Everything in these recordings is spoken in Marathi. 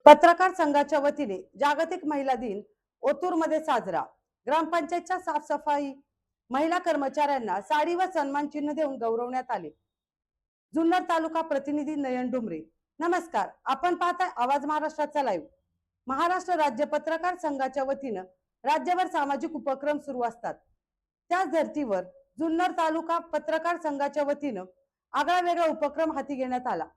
पत्रकार संघाच्या वतीने जागतिक महिला दिन ओतूरमध्ये साजरा। ग्रामपंचायतच्या साफसफाई महिला कर्मचाऱ्यांना साडी व सन्मान चिन्ह देऊन गौरवण्यात आले। जुन्नर तालुका प्रतिनिधी नयन डुमरे। नमस्कार, आपण पाहताय आवाज महाराष्ट्राचा लाईव्ह। महाराष्ट्र राज्य पत्रकार संघाच्या वतीने राज्यभर सामाजिक उपक्रम सुरू असतात। त्याच धर्तीवर जुन्नर तालुका पत्रकार संघाच्या वतीने आगळा वेगळा उपक्रम हाती घेण्यात आला।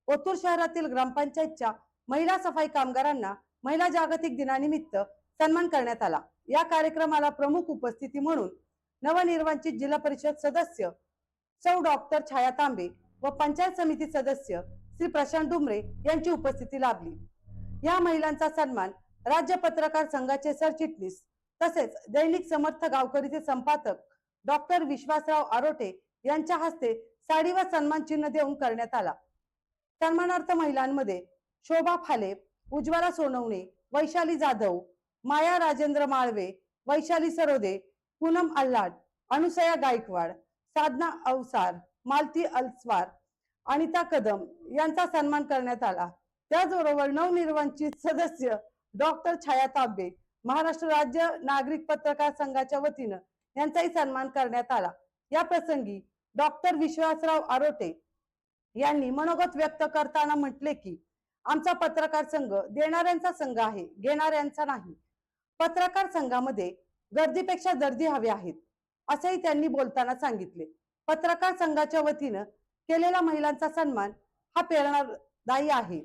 ओतूर शहरातील ग्रामपंचायतच्या महिला सफाई कामगारांना महिला जागतिक दिनानिमित्त सन्मान करण्यात आला। या कार्यक्रमाला प्रमुख उपस्थिती म्हणून नवनिर्वाचित जिल्हा परिषद सदस्य सौ डॉक्टर छाया तांबे व पंचायत समिती सदस्य श्री प्रशांत डुमरे यांची उपस्थिती लाभली। या महिलांचा सन्मान राज्य पत्रकार संघाचे सरचिटणीस तसेच दैनिक समर्थ गावकरीचे संपादक डॉक्टर विश्वासराव आरोटे यांच्या हस्ते साडी व सन्मान चिन्ह देऊन करण्यात आला। सन्मानार्थ महिलांमध्ये शोभा फाले, उज्ज्वला सोनवणे, वैशाली जाधव, माया राजेंद्र माळवे, वैशाली सरोदे, पूनम अल्लाड, अनुसया गायकवाड, साधना अवसार, मालती अलस्वार, अनिता कदम यांचा सन्मान करण्यात आला। त्याचबरोबर नवनिर्वाचित सदस्य डॉक्टर छाया तांबे महाराष्ट्र राज्य नागरिक पत्रकार संघाच्या वतीने यांचाही सन्मान करण्यात आला। या प्रसंगी डॉक्टर विश्वासराव आरोटे यांनी मनोगत व्यक्त करताना म्हटले की आमचा पत्रकार संघ देणाऱ्यांचा संघ आहे, घेणाऱ्यांचा नाही। पत्रकार संघामध्ये गर्दीपेक्षा दर्दी हवे आहेत असेही त्यांनी बोलताना सांगितले। पत्रकार संघाच्या वतीने केलेला महिलांचा सन्मान हा प्रेरणादायी आहे।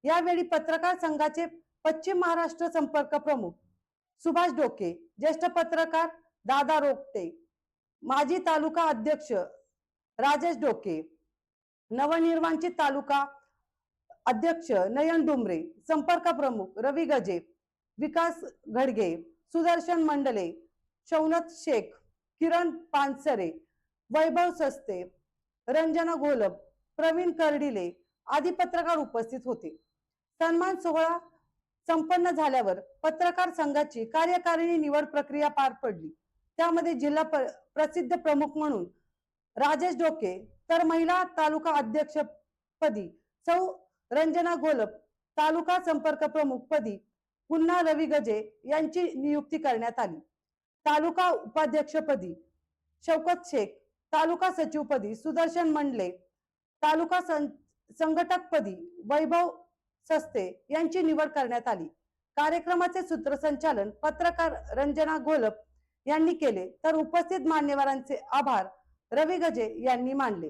यावेळी पत्रकार संघाचे पश्चिम महाराष्ट्र संपर्क प्रमुख सुभाष डोके, ज्येष्ठ पत्रकार दादा रोकटे, माजी तालुका अध्यक्ष राजेश डोके, नवनिर्वाचित तालुका अध्यक्ष नयन डुमरे, संपर्क प्रमुख रवी गजे, विकास घडगे, सुदर्शन मंडले, शौनत शेख, किरण पानसरे, वैभव सस्ते, रंजना घोलप, प्रवीण कर्डिले आदी पत्रकार उपस्थित होते। सन्मान सोहळा संपन्न झाल्यावर पत्रकार संघाची कार्यकारिणी निवड प्रक्रिया पार पडली। त्यामध्ये जिल्हा प्रसिद्ध प्रमुख म्हणून राजेश डोके तर महिला तालुका अध्यक्ष पदी सौ रंजना घोलप, तालुका संपर्क प्रमुख पदी पुन्हा रवी गजे यांची नियुक्ती करण्यात आली। तालुका उपाध्यक्ष पदी शौकत शेख, तालुका सचिव पदी सुदर्शन मंडले, तालुका संघटक पदी वैभव सस्ते यांची निवड करण्यात आली। कार्यक्रमाचे सूत्रसंचालन पत्रकार रंजना घोलप यांनी केले तर उपस्थित मान्यवरांचे आभार रवी गजे यांनी मानले।